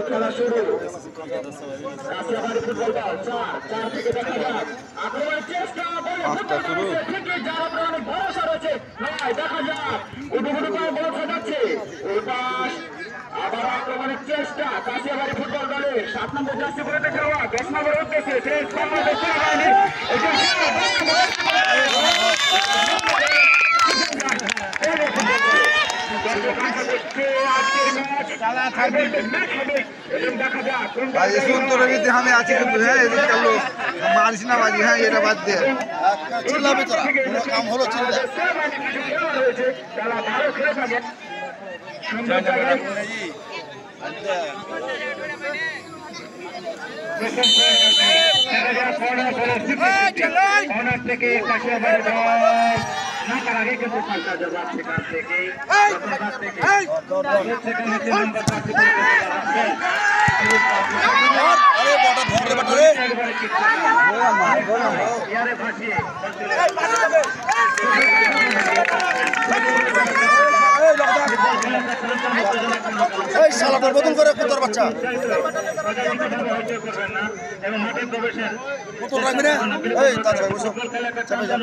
খেলা শুরু। কাশিয়াবাড়ি ফুটবল দল 4 থেকে দেখা যাক আক্রমণের চেষ্টা থেকে যার উপরে অনেক ভরসা রয়েছে। নয় দেখা যাক উঠুগুটু করে বল ছোটাচ্ছে ওই পাশ। আবার আক্রমণের চেষ্টা কাশিয়াবাড়ি ফুটবল দলের 7 নম্বর জার্সি পরে খেলোয়া 10 নম্বর উঠতেছে আমি আছি কিন্তু হ্যাঁ এদিকে কালো মারিস না বাজি হ্যাঁ এটা বাদ দিয়ে চিল্লাবে তোরা কোনো কাম হলো চিল্লা থেকে কাশিয়াবাড়ি দল নাকার আগে কিন্তু ফাঁকা জবাব সেখান থেকে বদল করে কুতর বাচ্চা কুতর রাখবি না এই তাড়াতাড়ি বসো চাপে যাও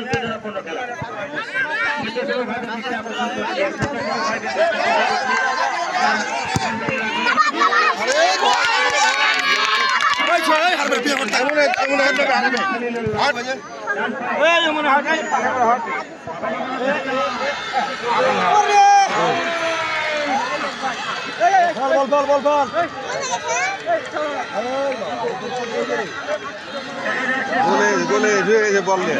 গোলে বল নিয়ে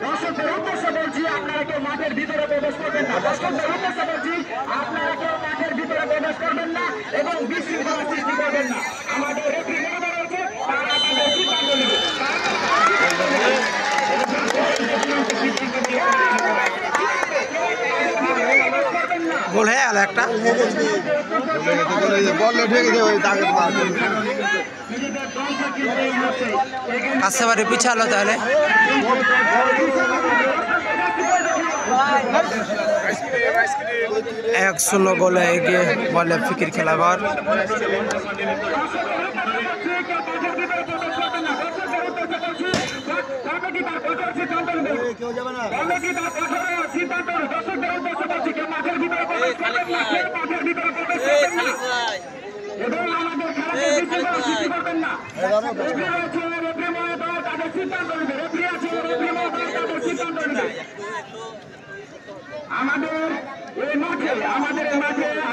দর্শকদের উদ্দেশ্যে বলছি আপনারা কেউ মাঠের ভিতরে প্রবেশ করবেন না। দর্শকদের উদ্দেশ্যে বলছি আপনারা কেউ মাঠের ভিতরে প্রবেশ করবেন না এবং বিশৃঙ্খলা সৃষ্টি করবেন না। আমাদের রেফারি মহোদয় রয়েছে তারা তাদের সিদ্ধান্ত নেবে। গোল হয়ে গেল একটা বল উঠে গেছে ওই দাগে কাশিয়াবাড়ি পিছালো তাহলে 1-0 গোলে এগিয়ে বলে ফিকির খেলাবার কেউ যাবে না আমাদের এই মাঠে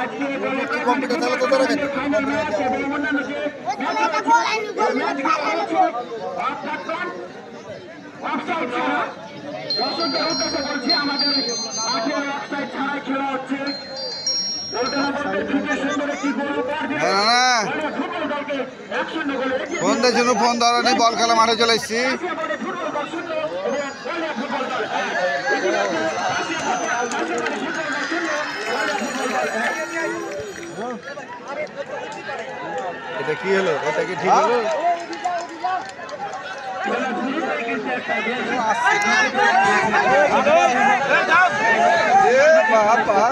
আজকে কম্পিউটার চালাতে তো রাখেন দর্শকদের উদ্দেশ্যে বলছি আমাদের মাঠে অফসাইড ছাড়াই খেলা হচ্ছে। ফোন দেওয়ার জন্য ফোন দেওয়া নেই বল খেলা মাঠে চলে এসছি এটা কি হলো এটা কি ঠিক হলো বাবা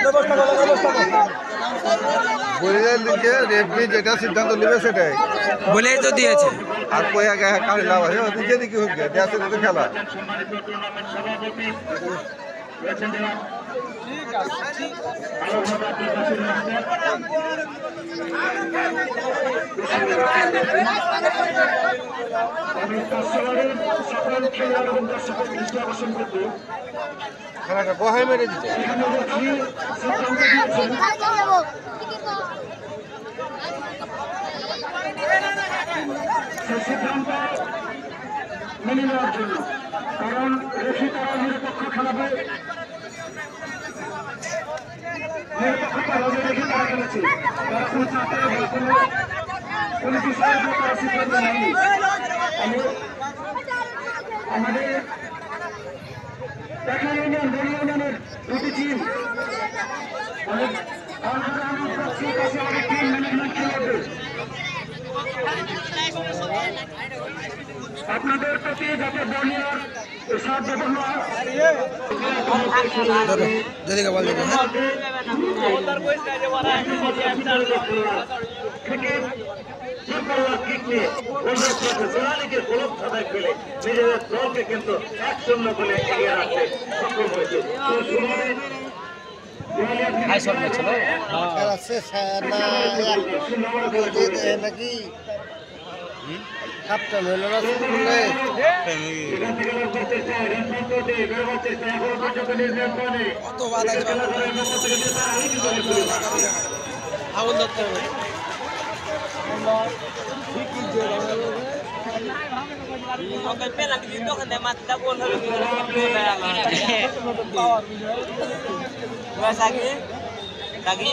যত সময় রেফারি যেটা সিদ্ধান্ত নেবে সেটাই বলেই তো দিয়েছে আর কই আগে কার লাভ আছে যেদিকে হোক দেশের তো খেলা ঠিক আছে খেলোয়াড় এবং দর্শকের দৃষ্টি আকর্ষণ করতে খেলাটা বহাই মেরে দিচ্ছে এখানে দেখি সিদ্ধান্ত দিয়েছেন সেই সিদ্ধান্ত মেনে নেওয়ার জন্য, কারণ রেফি তারা নিরপেক্ষ খেলাবে, নিরপেক্ষভাবে রেখে তারা খেলেছে, তারা কোনো চাপে কোনো বিষয়ের উপর তারা সিদ্ধান্ত নেয়নি। আমাদের দেখা ইউনিয়ন বড় ইউনিয়নের দুটি টিম অনেক টিম ম্যানেজমেন্ট খেলাবে। আপনাদের প্রতি যাতে বর্ণিয়ার সাহায্য যেদিকে বল দিবে হ্যাঁ নিজেদের দলকে কিন্তু 1-0 বলে এগিয়ে রাখতে সক্ষম হয়েছে। খেলা শেষ নাকি কাপটা হইল না কত বাধা আগুন ধরতে হবে penalti itu kan mati tak boleh lagi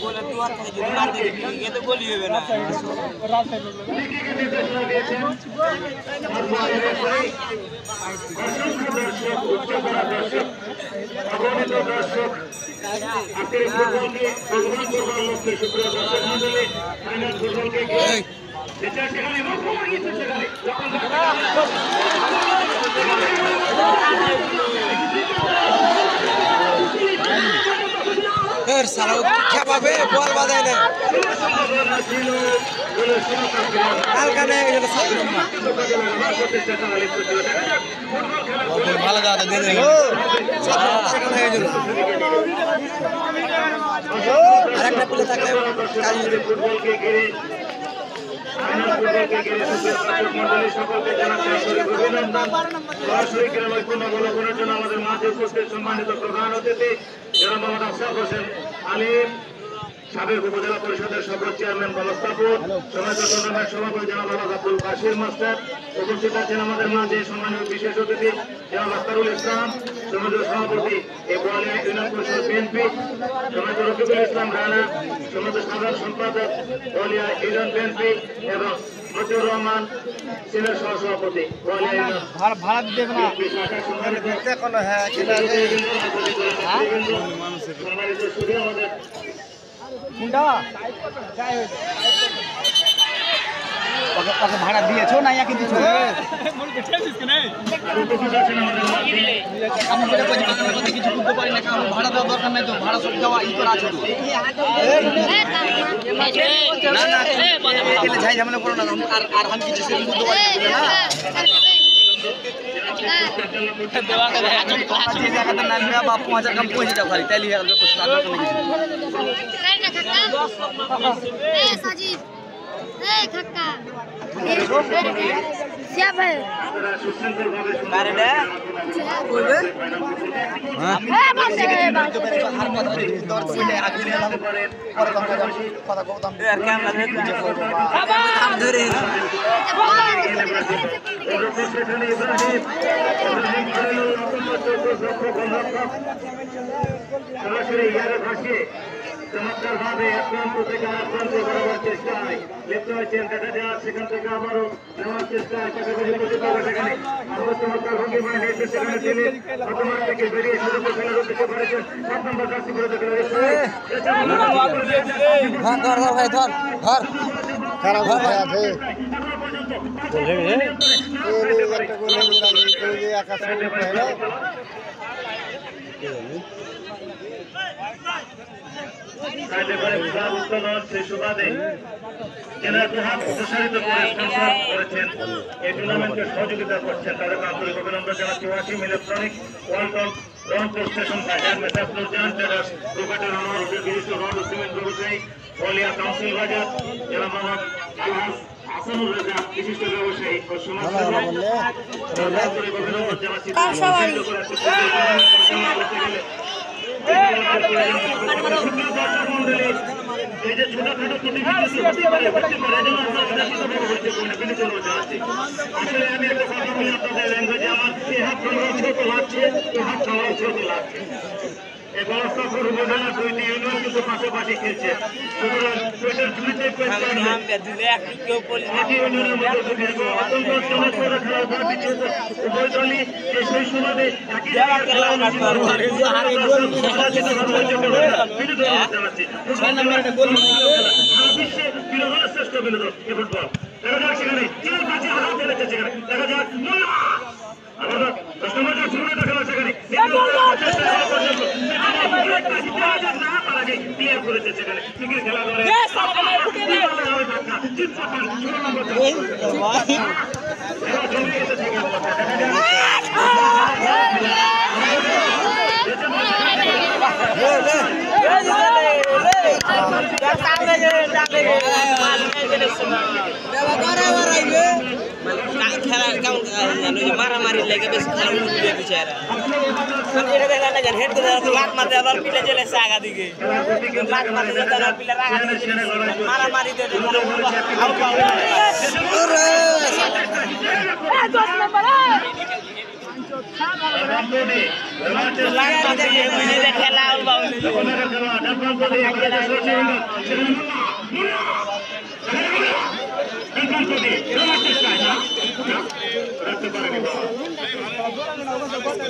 boleh tuan jadi mati gitu boleh benar সারা খেপাবে বল বাঁধে না কালকানে ভালো দাদা দিয়ে আরেকটা প্লে থাকলে আমাদের মাঝে উপস্থিত সম্মানিত প্রধান অতিথি জনাব মোহাম্মদ আফসার হোসেন আলিম, সাবেক উপজেলা পরিষদের সকল চেয়ারম্যান ব্যবস্থাপক, সমাজ টুর্নামেন্ট সভাপতি জনাব আব্দুল কাশির মাস্টার, উপস্থিত আছেন আমাদের মাঝে সম্মানিত বিশেষ অতিথি জনাব আখতারুল ইসলাম, সমাজের সভাপতি এই বোয়ালিয়া ইউনিয়ন পরিষদ বিএনপি, সমাজের রফিকুল ইসলাম রানা, সমাজের সাধারণ সম্পাদক বোয়ালিয়া ইউনিয়ন বিএনপি এবং মতিউর রহমান সিনিয়র সহসভাপতি বোয়ালিয়া ইউনিয়ন ভাড়া দেবে না কোনো হ্যাঁ সম্মানিত সুধী আমাদের ভাড়া দিয়েছো না ইয়াকে দিয়েছো কিছু বুঝতে পারি না কারণ ভাড়া দেওয়ার দরকার নাই তো ভাড়া সব দেওয়া ই করা আছে তো যাই ঝামেলা করো না আর আমি কিছু বুঝতে পারি না বা 5000 কম পয়সা দাও খালি তাইলে চমৎকার ভাবে আক্রান্ত থেকে আক্রান্ত করার চেষ্টায় লিপ্ত হয়েছেন। দেখা যায় সেখান থেকে আবারও নেওয়ার চেষ্টায় পাশাপাশি সেখানে আবার চমৎকার ভঙ্গি মানে নিয়েছে সেখানে তিনি প্রথমার থেকে বেরিয়ে শুরু করে খেলা করতে পেরেছেন। 7 নম্বর জার্সি করে দেখে সহযোগিতা করছেন তাদের আন্তরিক অভিনন্দন জানাচ্ছি। ওয়াসিম ইলেকট্রনিক, ওয়ালটন, রংপুর স্টেশন বাজার, মেসাফুরজান টেরাস, রুকাটের আমার বিশিষ্ট রড সিমেন্ট ব্যবসায়ী, বলিয়া কাউন্সিল বাজার, জেলা মোহাম্মদ আলহাজ আহসানুর রাজা বিশিষ্ট ব্যবসায়ী ও সমাজসেবক এই যে ছোটখাটো আসলে আমি একটা কথা বলি আপনাদের ল্যাঙ্গুয়েজে আমার হাত ছোট লাগছে হাত খাওয়ার ছোট লাগছে এই বড়স্তাপুর উপজেলা 2টি ইউনিয়ন কিন্তু পাশাপাশি খেলছে সুতরাং পেটের ঝুলিতে ইউনিয়নের মধ্যে অত্যন্ত চমৎকার খেলার পর উভয় দলই যে সেই সময়ে একই জায়গায় খেলা বিশ্বে বিনোদনের শ্রেষ্ঠ বিনোদন এ ফুটবল দেখা যাক সেখানে কেউ কাছে হাত ফেলেছে সেখানে দেখা যাক আবার 10 নম্বর শুরু দেখা সেখানে ক্লিয়ার করেছে সেখানে ক্রিকেট খেলা করে খেলা কেমন মারামারি লেগে বেশি খেলা উঠে বিচারা এটা দেখলাম না হেড লাট মারতে আবার পিলে চলে এসে আগা দিকে লাট মারতে যেতে পিলে আগা দিকে মারামারি খেলা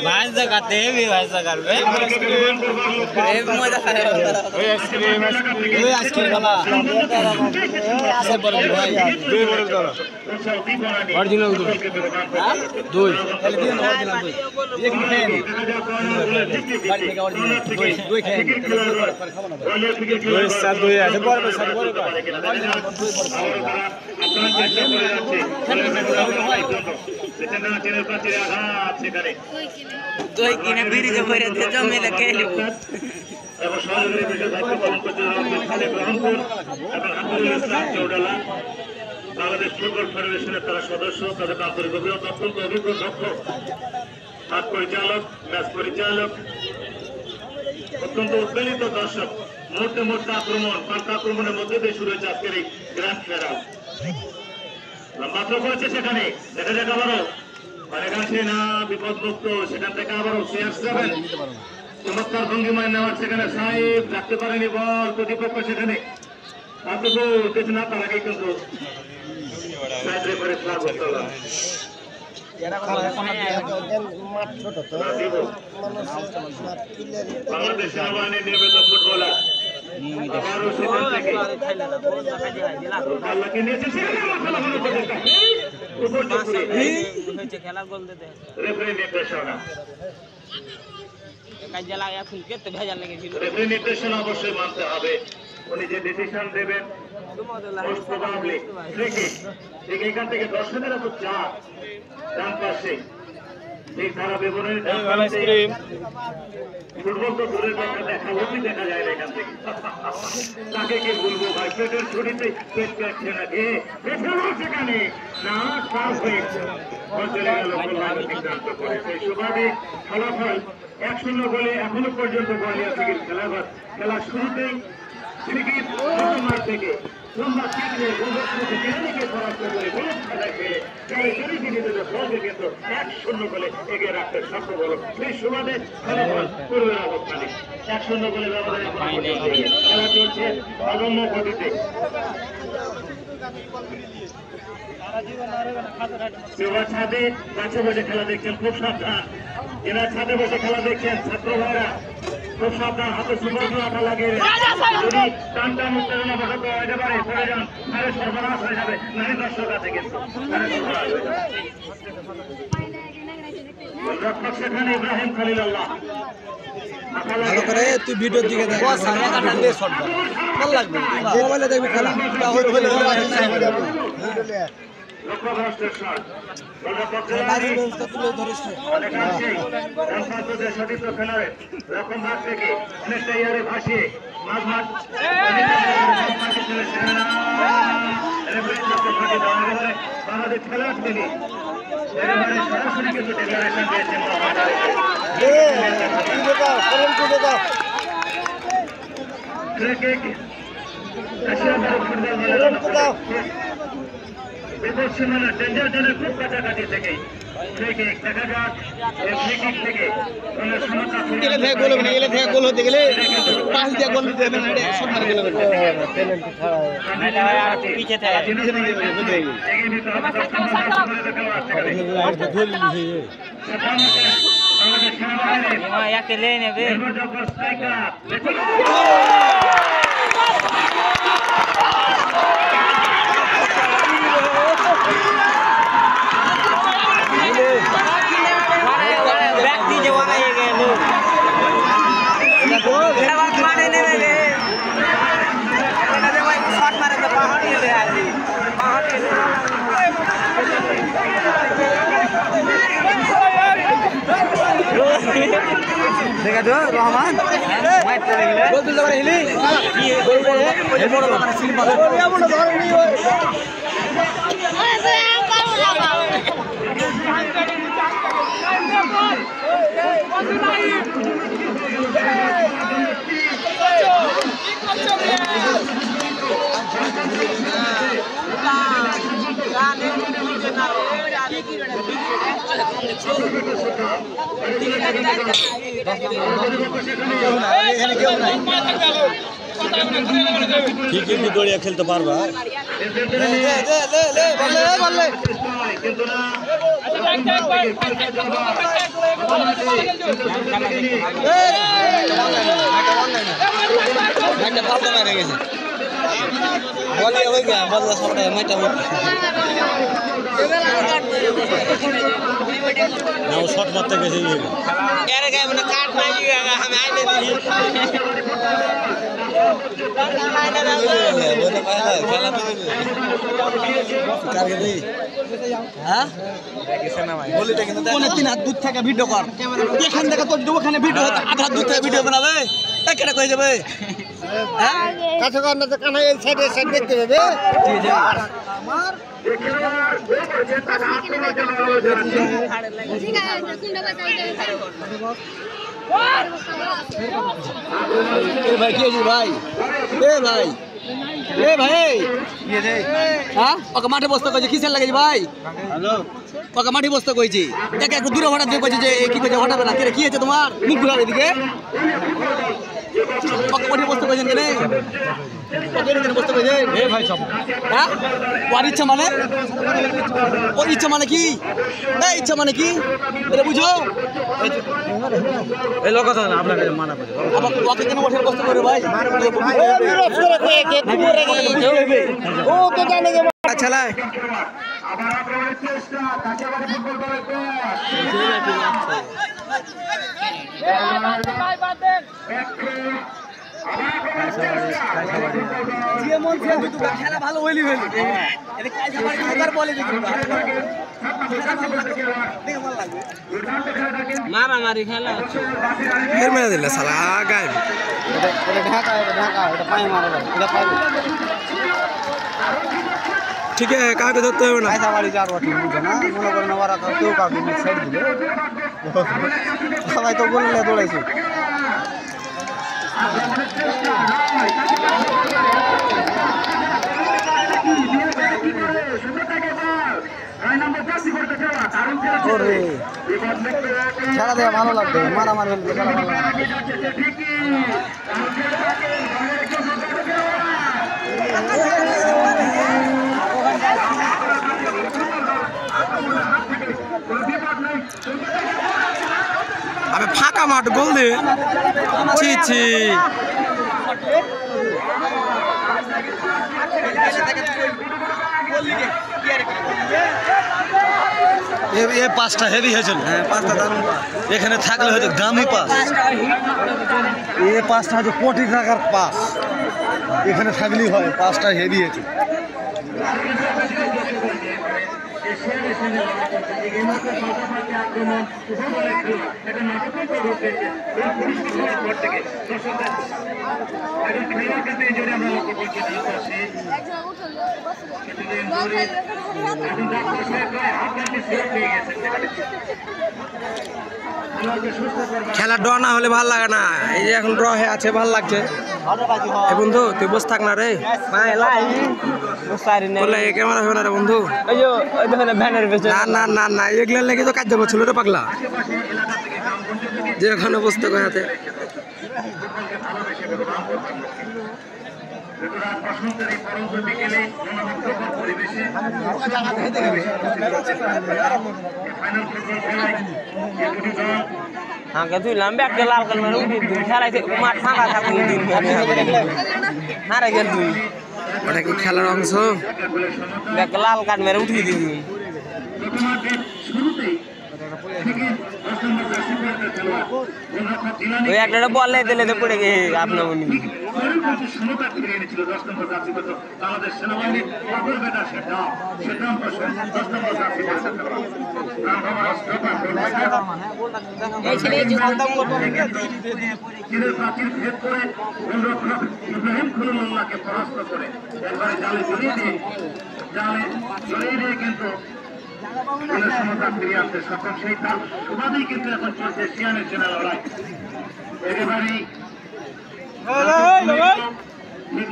भाई जगाते हैं भी भाई जगार में मजा आया वो आइसक्रीम वाला से बड़ा भाई दो बड़ा करो ओरिजिनल दो हां दो पहले दिन ओरिजिनल दो एक है गाड़ी में ओरिजिनल दो है दो सात दो है से बड़ा सात बड़ा तो किने बीड़ी जो भरे थे जो मैं लगे लो এবং সহযোগী বিশেষ দায়িত্ব পালন করতে খালেদ রহমপুর এবং আব্দুল ইসলাম চৌডালা বাংলাদেশ ফুটবল ফেডারেশনের তারা সদস্য তাদের আন্তরিক অভিজ্ঞতা অত্যন্ত অভিজ্ঞ দক্ষ মাঠ পরিচালক ম্যাচ পরিচালক অত্যন্ত উদ্বেলিত দর্শক মুহূর্তে মুহূর্তে আক্রমণ পাল্টা আক্রমণের মধ্যে দিয়ে শুরু হয়েছে আজকের এই গ্র্যান্ড ফিনাল মাত্র করেছে সেখানে দেখা যাক আবারও অনেকাংশে না বিপদমুক্ত সেখান থেকে আবারও CR7 চমৎকার ভঙ্গিমায় নেওয়ার সেখানে সাহেব রাখতে পারেনি বল প্রতিপক্ষ সেখানে আতঙ্ক কিছু না তার আগে কিন্তু বাংলাদেশ সেনাবাহিনীর নিয়মিত ফুটবলার আবারও সেখান থেকে আল্লাহকে নিয়েছে খেলা গোল দিতে রেফারি নির্দেশনা রেফারি নির্দেশনা অবশ্যই মানতে হবে উনি যে ডিসিশন দেবেন এখান থেকে দর্শকের এত চাপ ডান পাশে এই ধারা বিবরণের ফুটবল তো দূরের কথা দেখা হতেই দেখা যায় না এখান থেকে তাকে কি বলবো ভাই পেটের ছুটিতে পেট কাটছে না কে সেখানে না সাফ হয়েছে চলে গেল সিদ্ধান্ত করে সেই সুবাদে ফলাফল 1-0 গোলে এখনো পর্যন্ত খেলা শুরুতেই মাঠ থেকে লম্বা ছিটলে পরাস্ত করে কিন্তু 1-0 গোলে এগিয়ে রাখতে সক্ষম হলো সেই সুবাদে ফলাফল পূর্বের অবস্থানে 1-0 গোলে ব্যবধানে খেলা চলছে অগম্য গতিতে ছাদে কাছে বসে খেলা দেখছেন খুব সাবধান এরা ছাদে বসে খেলা দেখছেন ছাত্র ভাইরা খুব সাবধান হাতে সুপার আটা লাগিয়ে যদি টানটা উত্তেজনা বসাত হতে পারে পড়ে যান তাহলে সর্বনাশ হয়ে যাবে নারী দর্শক আছে কিন্তু রক্ষক সেখানে ইব্রাহিম খলিলুল্লাহ ভালো করে তুই ভিডিওর দিকে দেখ ভালো লাগবে মোবাইলে দেখবি খেলা ভাসিয়ে মাঝ মাঠ রেফারির পক্ষ থেকে দেওয়া হবে বাংলাদেশ খেলোয়াড় মিলি এবারে সরাসরি কিন্তু ডিক্লারেশন দিয়েছেন Mohammad Ali free kick Asia cup football মেলার বিপদ সীমানা ডেঞ্জার জোনের খুব কাছাকাছি থেকেই ফ্রি কিক দেখা যাক এই ফ্রি কিক থেকে কোনো সমস্যা এলে থেকে গোল হবে না, এলে থেকে গোল হতে গেলে পাঁচ দিয়ে গোল দিতে হবে না, এটা সব মারে গোল হবে না। পিছে থেকে পিছে থেকে বুঝে গেল একে লে নেবে দেখা তো রহমান গোল তুলতে পারে হিলি গোল বড় মানে সিল মারে এমন ধরনি ওই কি দড়িয়া খেলতে পারবা শট মারতে গেছে তিন হাত দূর থেকে ভিডিও কর এখান থেকে তোর ওখানে ভিডিও আধা হাত দূর থেকে ভিডিও বানাবে কেটে কয়ে যাবে কাছে কর না তো কানা এই সাইডে সাইড দেখতে পাবে ভাই কি হয়েছে ভাই ভাই ভাই হ্যাঁ ওকে মাঠে বসতে কইছে কিসের লাগেছে ভাই ওকে মাঠে বসতে কইছি দেখে একটু দূরে হঠাৎ দিয়ে কইছে যে কি কইছে হঠাবে না কি হয়েছে তোমার মুখ ঘুরাবে এদিকে ওকে মাঠে বসতে কইছেন কেন বসতে কইছে ভাই সব হ্যাঁ ওর ইচ্ছা মানে ওর ইচ্ছা মানে কি ইচ্ছা মানে কি এটা বুঝো এই লোক কথা না আপনাকে মানা করে আবার ওকে কেন মাঠে বসতে করে ভাই ও তো জানে যে চালায় খেলা ভালো হইলি মারামারি খেলা মেরে দিলে সালা গায়ে ঠিক আছে কাউকে ধরতে হবে না বাড়ি যার বাটি বুঝে না মনে করেন ওরা কেউ কাউকে সাইড দিলে সবাই তো বললে দৌড়াইছে খেলা দেওয়া ভালো লাগবে মারামারি খেলা ভালো লাগবে আবে ফাঁকা মাঠ গোল দে ছি ছি এই পাঁচটা হেভি হয়েছিল হ্যাঁ পাঁচটা দারুণ এখানে থাকলে হয়তো দামি পাস এই পাঁচটা হচ্ছে কোটি টাকার পাস এখানে থাকলেই হয় পাঁচটা হেভি হয়েছে এশিয়ার সঙ্গে লড়াই করছে এই গেমকে সর্বপ্রথম আক্রমণ উপবলে খেলা এটা নাটকীয় রূপ পেয়েছে এই পরিস্থিতি হওয়ার পর থেকে দর্শকদের এখন খেলার ক্ষেত্রে এই জন্য আমরা লক্ষ্য করছি না পাশে কিছুদিন ধরে এখন ডাক্তার সাহেব প্রায় হাফ ঘন্টা সিরাপ পেয়ে গেছেন খেলাকে সুস্থ করবার খেলা ড্র না হলে ভাল লাগে না। এই যে এখন ড্র হয়ে আছে, ভাল লাগছে। এ বন্ধু তুই বস থাক না রে, বলে এ ক্যামেরা হবে না রে বন্ধু। না না না না, এগুলো লেগে তো কাজ ছিল রে পাগলা, যে ওখানে বসতে হাতে। আমাকে তুই লাম্বে একটা লাল কাল মেরে উঠে দিন খেলাইছে মাঠ ফাঁকা থাকুন দিন হারে গেল তুই। ওটা কি খেলার অংশ? একটা লাল কার্ড মেরে উঠিয়ে দিন। ওই একটা বল দিলে তো পড়ে গেছে আপনার উনি। ইব্রাহিম খলিলুল্লাহকে পরাস্ত করে একবারে জালে জড়িয়ে দিয়ে কিন্তু সমতা ফিরিয়ে আনতে সক্ষম। সেই তার সুবাদেই কিন্তু এখন চলছে সিয়ানের চেনা লড়াই। একেবারেই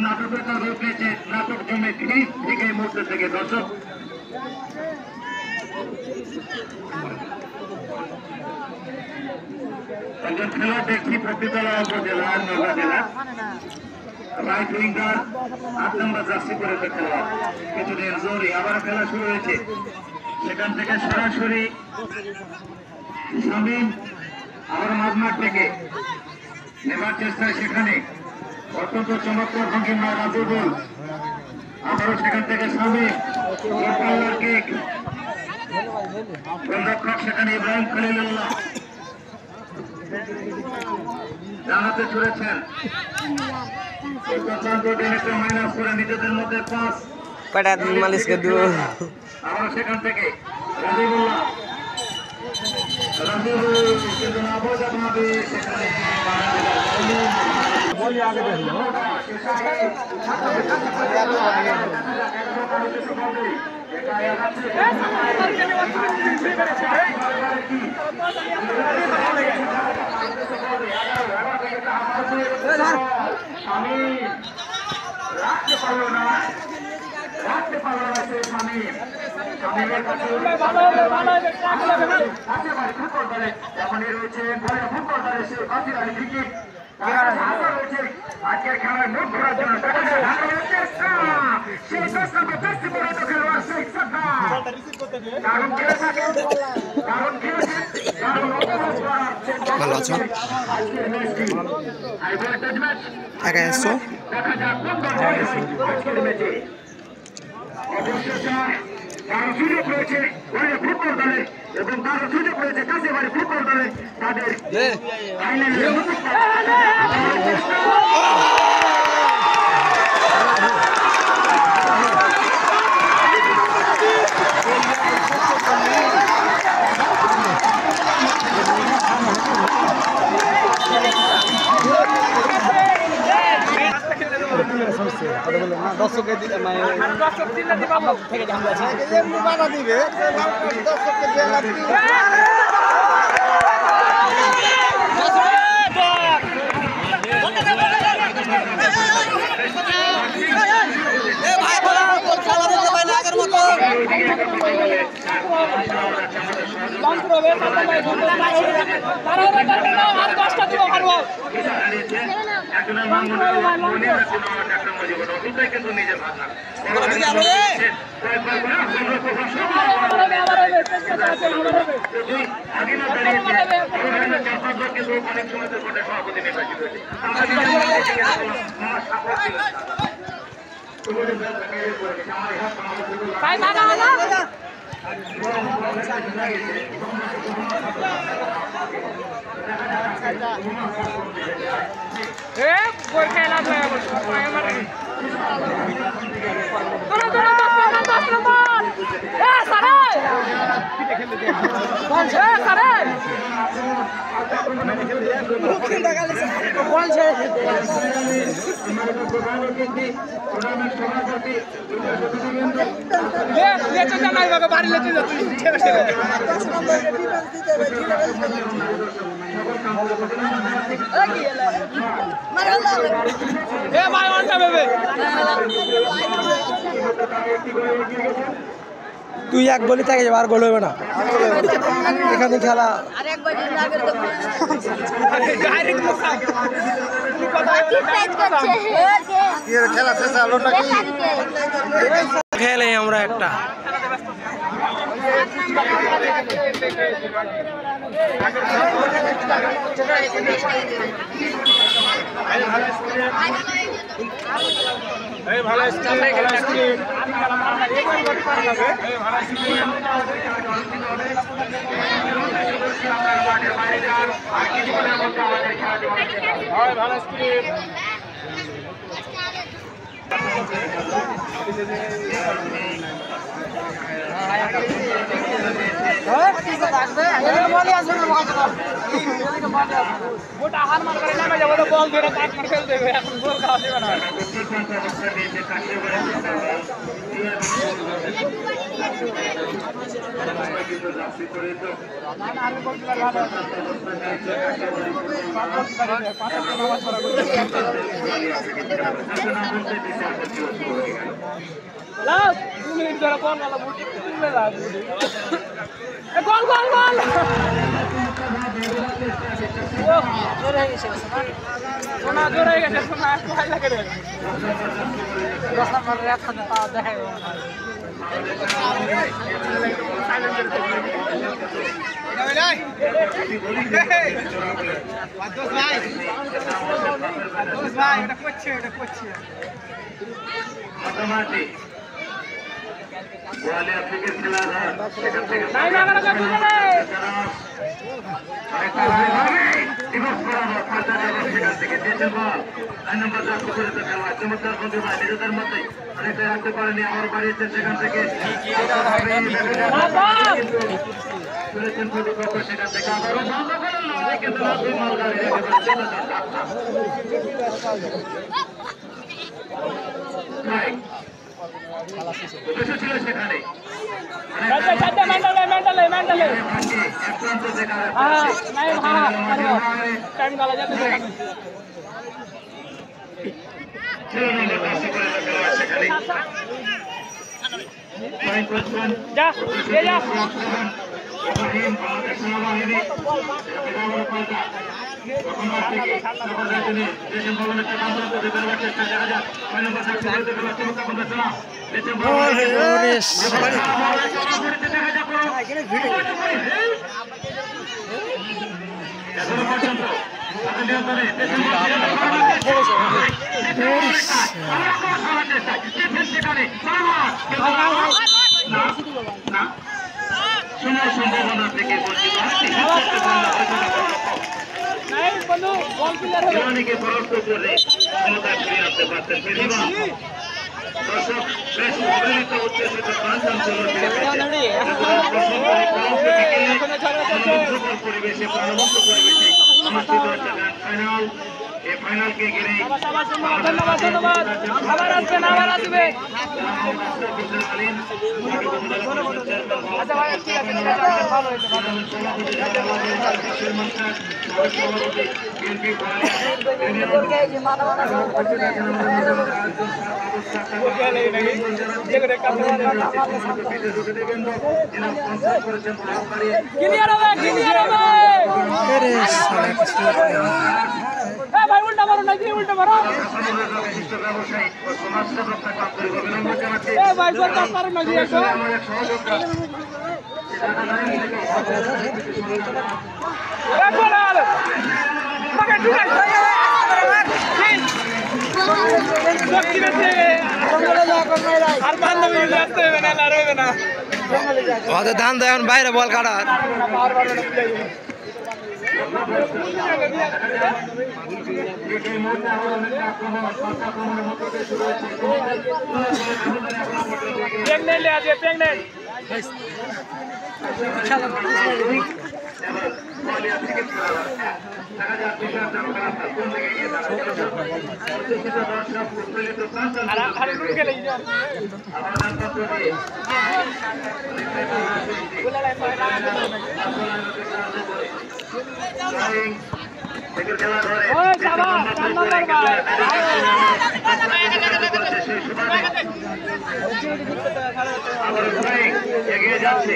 নাটকের রূপ নিয়েছে, নাটক জমে ফিরিস থেকে এই মুহূর্তে থেকে দর্শক একজন খেলা দেখি প্রকৃতলা উপজেলা নগর জেলা রাইট উইঙ্গার ৮ নম্বর জার্সি পরে খেলা কিছুদিন জোরে আবার খেলা শুরু হয়েছে। সেখান থেকে সরাসরি শামীম আবার মাঝমাঠ থেকে নেবার চেষ্টায় সেখানে অত্যন্ত চমৎকার ভঙ্গিমা রাজুবুল আবারও সেখান থেকে শামীম কিক গোলরক্ষক সেখানে ইব্রাহিম খলিলুল্লাহ জানাতে ছুড়েছেন মাইনাস করে নিজেদের মধ্যে পাস কটা মালিশ করে দিব। আবার সেখান থেকে রাজিবুল্লাহ রাজিবুল কিন্তু অবৈধভাবে সেখানে রাখতে পারলো না সে শামীম শামীমের কাছে ফুটবল দলে এখন রয়েছে ফুটবল দলে সে বাসির আলী ক্রিকেট আজকের খেলায় মুখ ধরার জন্য সেই চেষ্টাকে চেষ্টা করে তো খেলোয়াড় সেই কারণ খেলে থাকে কারণ খেলেছে কারণ ভালো আছো? একা এসছো? দেখা যাক আজকের ম্যাচে তার সুযোগ রয়েছে ফুটবল দলে এবং তার সুযোগ রয়েছে কাছেবাড়ি ফুটবল দলে তাদের দর্শকের দিবে Tolong, তুই এক বলি থাকে আর গোল হবে না এখানে খেলা খেলা শেষ হলো নাকি খেলে আমরা একটা ধান দেন বাইরে বল কাটার এগিয়ে যাচ্ছে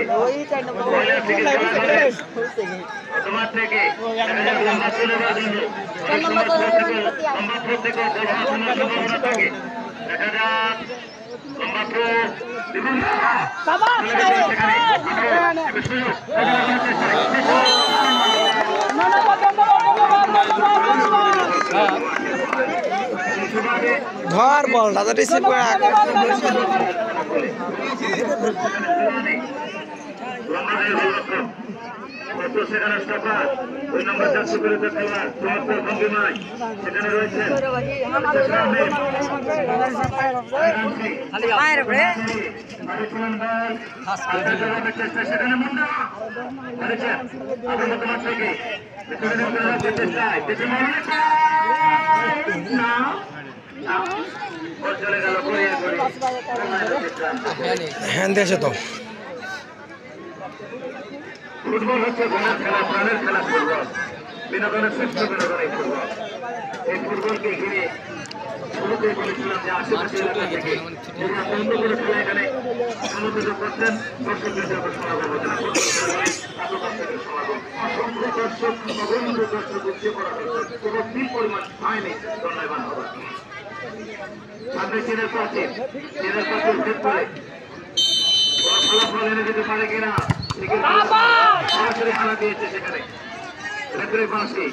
তোমার থেকে দেখা যাক ধর বল দাদা রিসিভ করে সেখানে স্টপার ওই নম্বর 400 করে খেলোয়াড় চমৎকার ভঙ্গিমায় সেখানে রয়েছে সেখানে মুন্ডা তোমার থেকে চলে গেল হ্যাঁ দিয়েছে তো ফুটবল হচ্ছে গণের খেলা, প্রাণের খেলা ফুটবল, বিনোদনের শ্রেষ্ঠ বিনোদন এই ফুটবল। এই ফুটবলকে ঘিরে শুরুতেই বলেছিলাম যে আশেপাশে এলাকা থেকে অন্য কোনো খেলা এখানে অনুমোদিত করছেন দর্শকদের যখন সমাগম হচ্ছে না, অসংখ্য দর্শক অবন্ধ দর্শক উঠিয়ে পড়া হয়েছে, কোনো বিল পরিমাণ হয়নি। ধন্যবাদ হবে সামনে চীনের প্রাচীর ভেদ করে কোনো ফলাফল এনে দিতে পারে কিনা সরাসরি হারা দিয়েছে সেখানে বাঁশি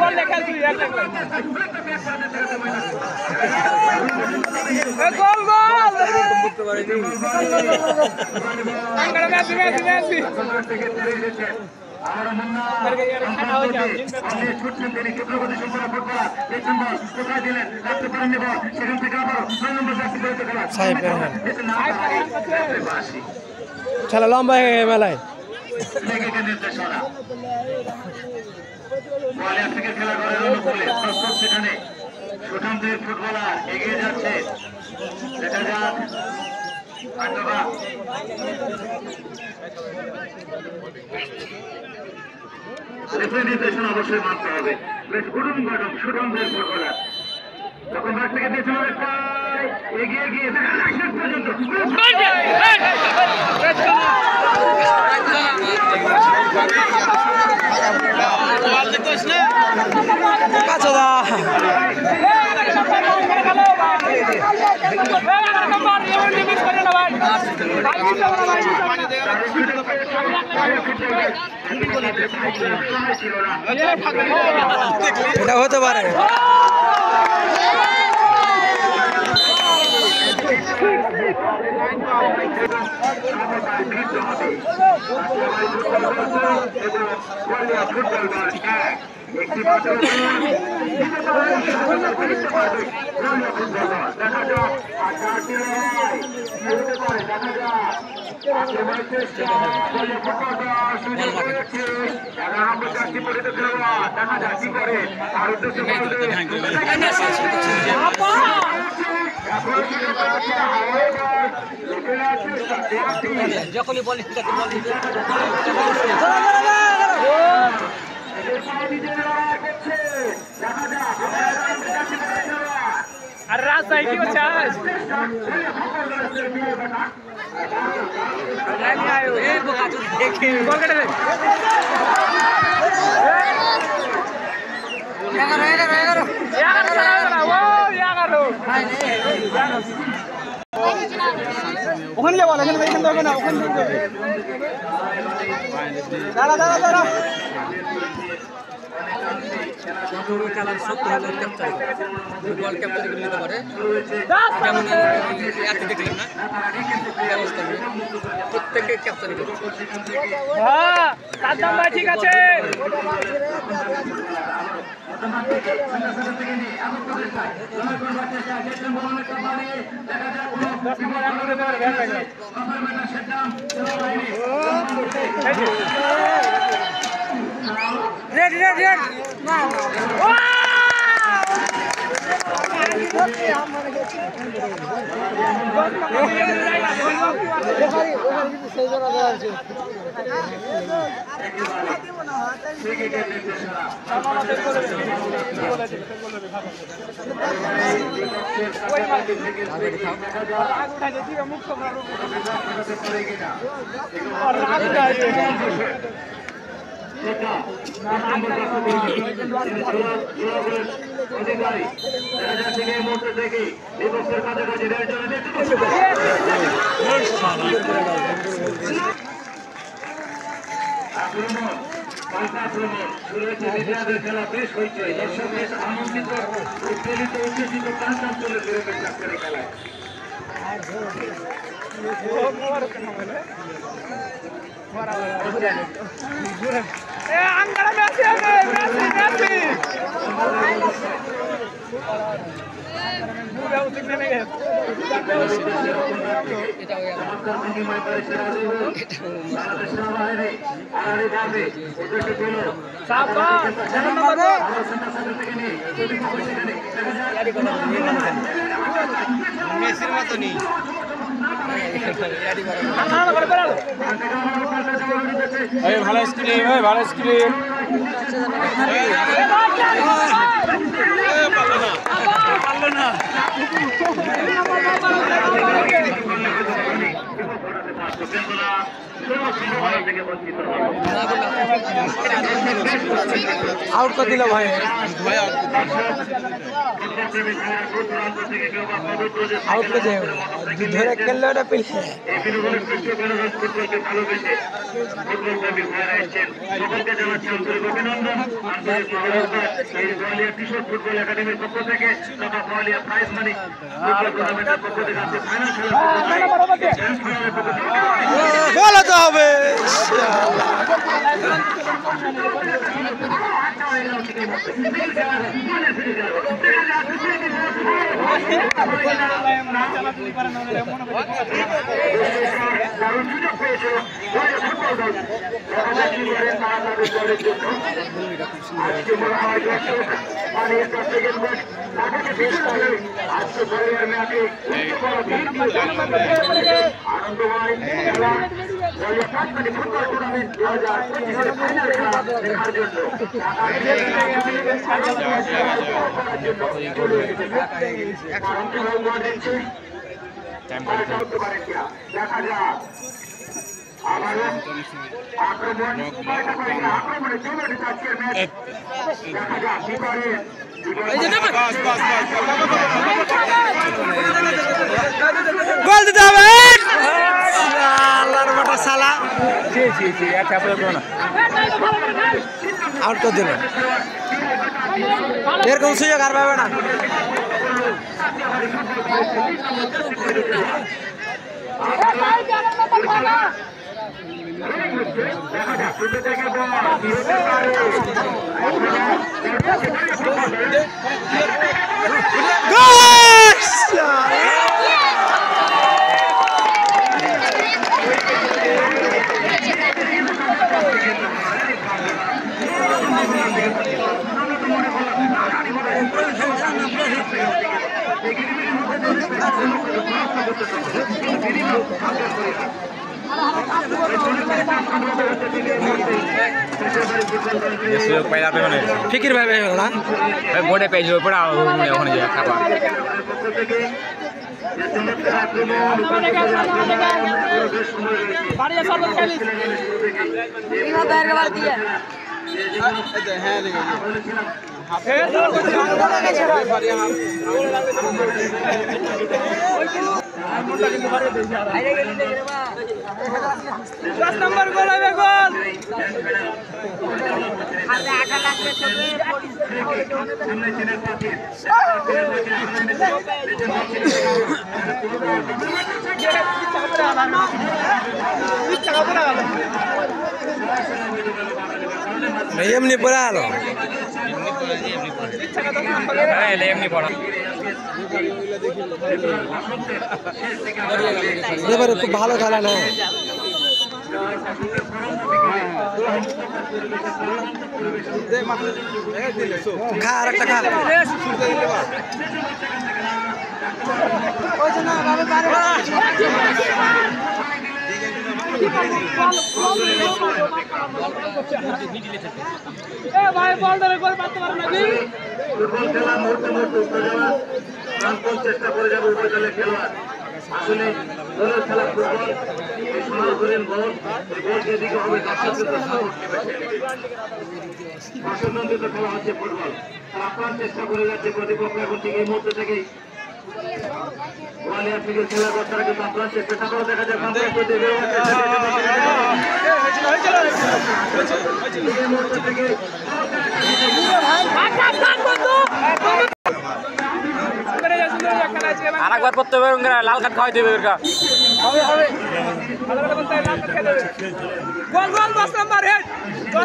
বল লেখা তুই গোল গোল মেসি মেসি মেসি খেলা লম্বা হয়ে গেছে মেলায় খেলা করার অনুকূলে সেখানে সুঠামদের ফুটবলার এগিয়ে যাচ্ছে। দেখা যাক নির্দেশনা অবশ্যই মানতে হবে। বেশ গুডুম গডুম সুঠামদের ফুটবলার তখন ভাগ থেকে দিয়েছিল এগিয়ে গিয়ে শেষ পর্যন্ত এটা হতে পারে যখনই বলি আর চাই কি চাস ওখানে যাবো এখানে যাবে না ওখানে দাঁড়া দাঁড়া দাঁড়া খেলার সত্য হলো ক্যাপ্চার বল ক্যাপ্চার করে নিতে পারে যেমন এত দেখলেন না ব্যবস্থা করে প্রত্যেককে ক্যাপ্চার করে হ্যাঁ সাদ্দাম ভাই ঠিক আছে রেড রেড রেড খেলা বেশ হয়েছে দর্শক বেশ আনন্দিত উত্তেজিত উত্তেজিত টান চলে ফিরে খেলায় মেসির মতনই ভালো স্ক্রিন ভালো স্ক্রিন পারলো না আউট করে দিল ভাই আউট করে দে ধরে খেললে ওটা পেলে ফুটবল একাডেমির পক্ষ থেকে প্রাইজ মানি পক্ষ থেকে বলাতে হবে দেখা যাক আক্রমণে চলে আজকের ম্যাচ দেখা যাক কি করে গোল দিতে হবে আল্লাহর বেটা শালা আউট করে দিল এরকম সুযোগ আর পাবে না ফিকির ভাই না বোর্ডে পেয়ে যাবে পড়া ওখানে যায় খাবার নম্বর গোল হবে গোল এমনি পড়া আলো এমনি পড়া এবারে খুব ভালো খেলা না খা আর একটা খা ফুটবল খেলা মুহূর্তে মুহূর্তে উত্তেজনা প্রাণপণ চেষ্টা করে যাবে উভয় দলের খেলোয়াড় আসলে দলের খেলা ফুটবল এই সোনার করেন গোল এই গোল যেদিকে হবে আসন্নিত খেলা হচ্ছে ফুটবল আপ্রাণ চেষ্টা করে যাচ্ছে প্রতিপক্ষ এখন থেকে এই মুহূর্তে থেকেই ওয়ালিয়া থেকে খেলা কর্তারা কিন্তু আপ্রাণ চেষ্টা করে দেখা যায় আর একবার পড়তে হবে লাল কার্ড খাওয়াই দেবে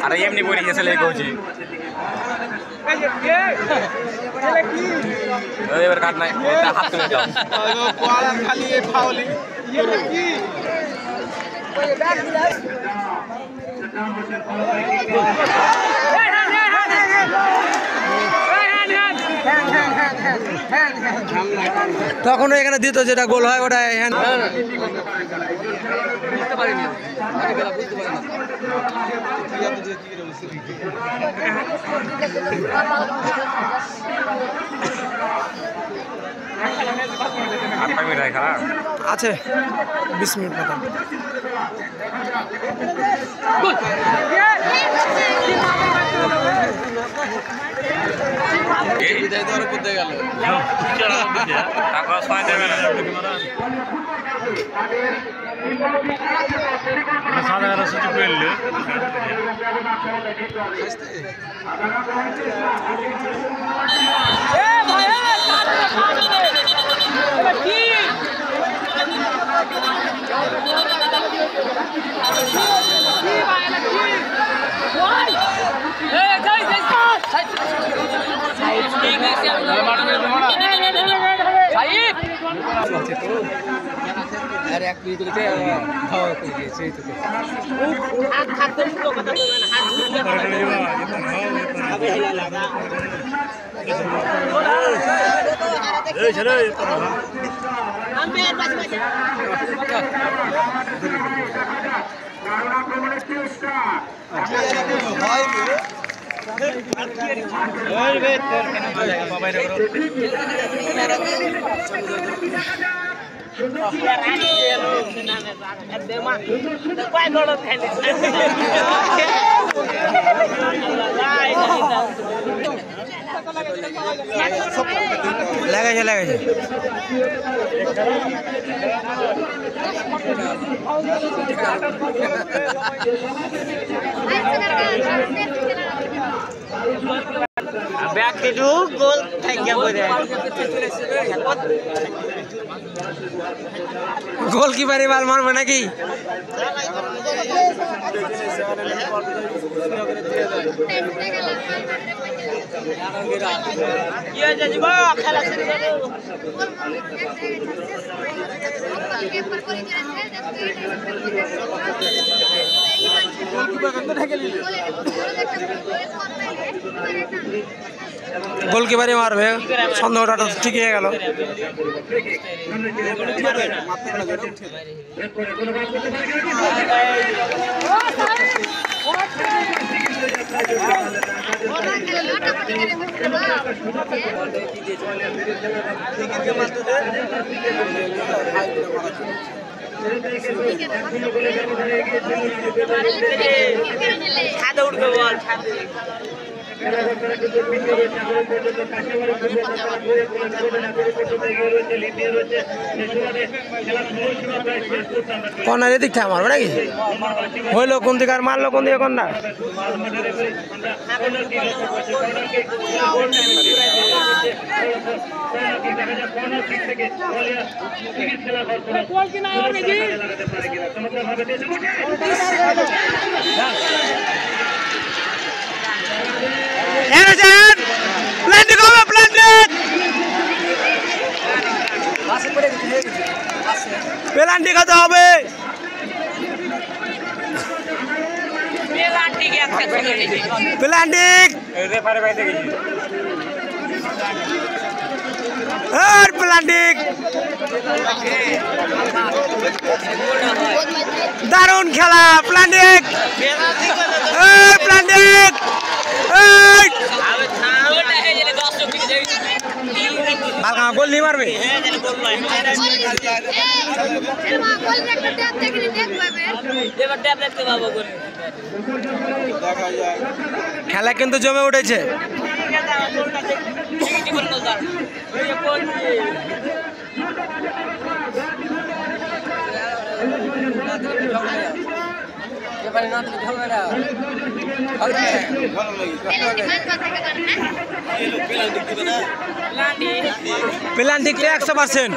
আরে এমনি পড়ে গেছে কৌছি এবার কাট নাই হাত তুলে দাও খালি ফাউলি তখন এখানে দিত যেটা গোল হয় ওটা হ্যান্ড বুঝতে পারিনি আছে 20 মিনিট মতো সাদা সুযোগ পেলে আর এক মিনিট করে খাওয়া করে দিয়েছে এই তো লাগাইছে লাগাইছে ব্যাক দিলু গোল থাইকা পড়ে গোলকিপারে বল মারবে নাকি কি হয়েছে জীব খেলা শুরু করো পেপার করে গোলকিপারই মারবে, সন্দেহটা ঠিক হয়ে গেল। ছাদে উঠবে বল, ছাদে কর্নারের দিক থেকে মারবে নাকি? হইলো কোন দিকে আর মারলো কোন দিকে কর্নার? পেনাল্টি খেতে হবে। পেনাল্টি দারুণ খেলা। প্লান্টিক প্লান্টিক গোল নিয়ে মারবে। খেলা কিন্তু জমে উঠেছে। পেনাল্টি 100%।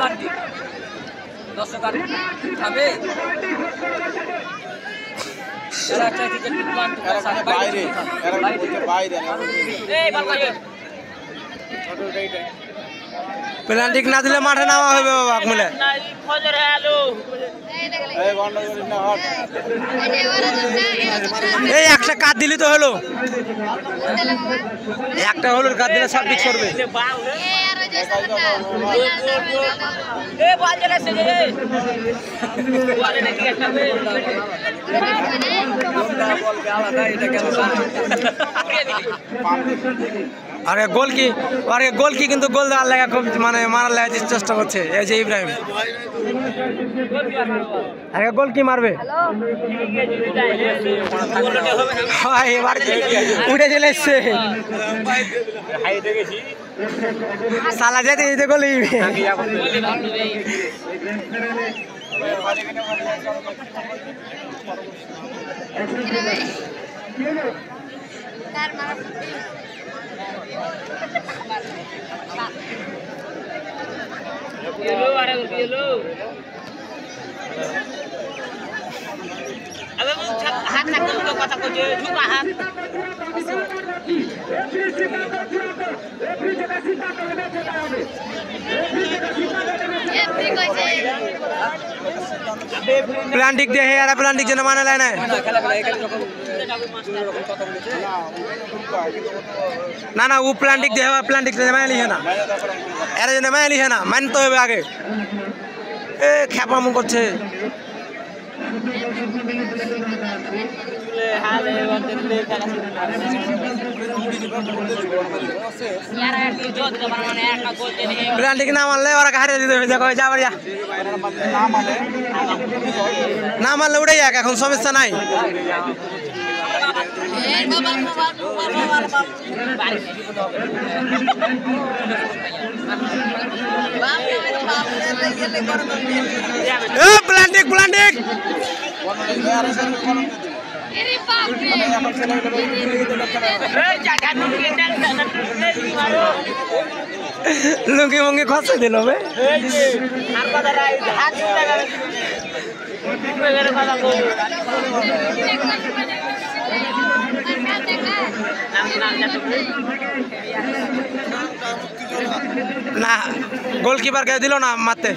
পেনাল্টি না দিলে মাঠে নামা হবে বাবা মিলে। এই একটা কাট দিলি তো হলো, একটা হলো কাট দিলে সব ঠিক করবে। আরে গোল কি, আরে গোল কি কিন্তু গোল দেওয়ার লাগা খুব মানে মারার লাগা চেষ্টা করছে এই যে ইব্রাহিম। আরে গোল কি মারবে? হ্যাঁ এবার উঠে চলে এসছে সালা যেতে যেতে গোলই। কথা কইছে ঝুকা হাত প্লান্টিক দেখে আর প্লান্টিক যেন মানে লাই না না না ও প্লান্টিক দেখে প্লান্টিক মানে লিখে না, এরা যেন মানে লিখে না, মানতে হবে আগে। এ খ্যাপামু করছে। প্লান্টিক না মানলে ওরা হারিয়ে দিতে হবে। দেখো যা বাড়িয়া না মানলে উঠে যাক, এখন সমস্যা নাই। প্লান্টিক প্লান্টিক লুঙ্গি মুঙ্গি খসে দিল বে। না গোলকিপারকে দিল না মারতে।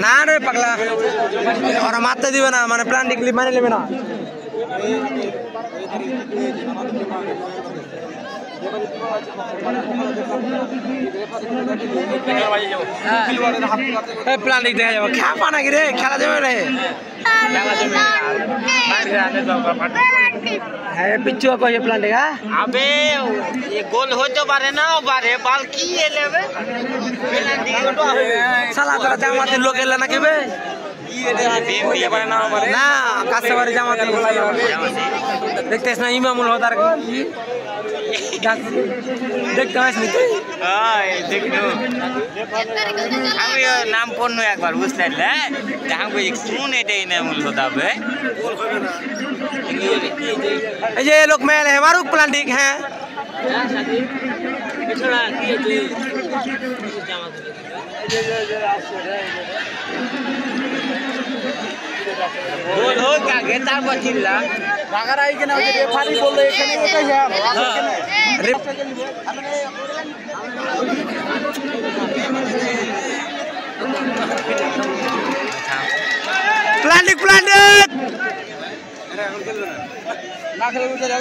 না রে পাগলা ওরা মারতে দিবে না মানে প্লান্টিং ক্লিপ মানে নেবে না প্লান্টিং দেখা যাবে খেপা নাকি রে খেলা যাবে রে হ্যাঁ পিছু কয়ে প্লান্টিং হ্যাঁ আবে ये गोल हो तो बारे ना बारे बाल की ये लेबे সালা তোরা জামাতের লোক এলে না কেবে না কাছে বাড়ি জামাতের দেখতেছ না ইমামুল হতার দেখতে পাইস নি তুই আমি নাম পড়নো একবার বুঝতে পারলে যাহাं को কোন এটাই ইমামুল হতাবে এই যে লোক মেল है मारूक प्लांटिंग है গোল হোক আগে তারপর চিল্লা বাগারাই কেনা ওই রেফারি বললো এখানে ওটাই प्लांटिंग प्लांटिंग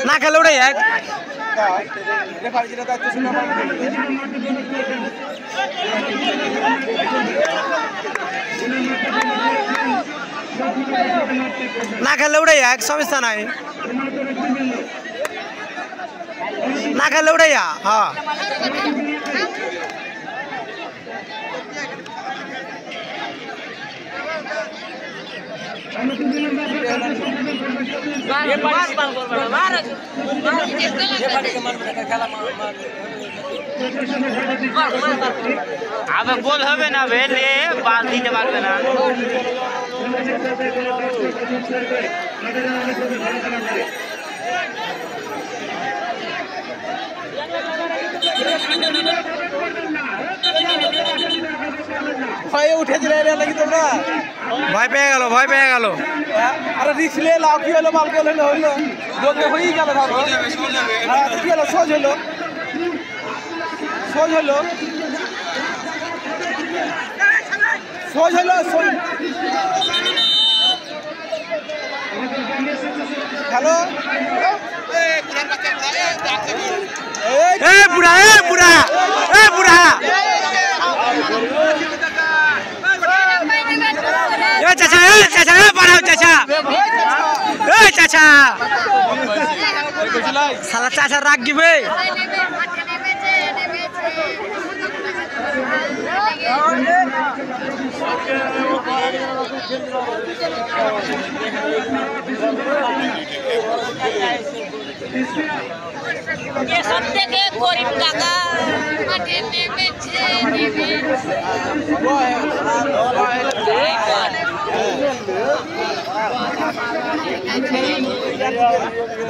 ना खेले उड़े है রেফারি যেটা দায়িত্ব ছিল ना खेले उड़े है समस्या नहीं ना खेले उड़े हाँ আবে গোল হবে না বে লে বাল দিতে পারবে না ভয়ে উঠেছিল এর লাগি তোমরা ভয় পেয়ে গেল আরে রিস্ক লে লাও কি হলো বাল গোল হলো গোল হয়েই গেল ভাবো হ্যাঁ কি হলো সোজ হলো হ্যালো ए बुढ़ा चाचा बढ़ाओ चाचा चाचा साला चाचा राग गिबे ये सब থেকে গরিব টাকা মাঠে নেমেছে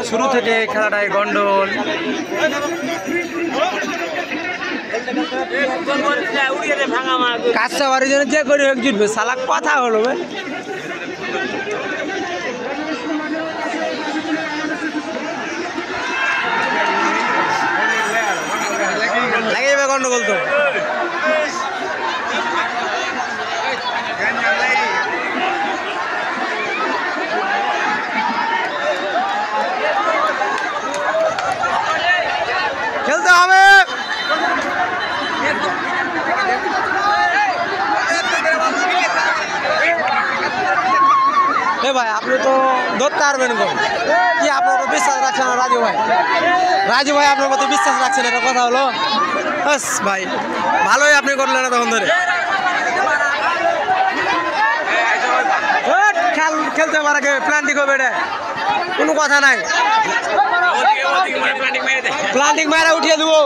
শুরু থেকে খেলাটায় গন্ডগোল কাজটা বাড়ির জন্য যে করে হোক জিতবে সালা কথা হলো লাগে যাবে গন্ডগোল তো খেলতে হবে भाई आप लोग तो धोता को कि आप लोग विश्वास रखছেন না রাজু ভাই আপনার প্রতি বিশ্বাস রাখছেন এটা কথা হলো বাস ভাই ভালোই আপনি করলেন না তখন ধরে খেলতে পারে প্ল্যান্টিং হবে এটা কোনো কথা নাই প্ল্যান্টিং মারা উঠিয়ে দেবো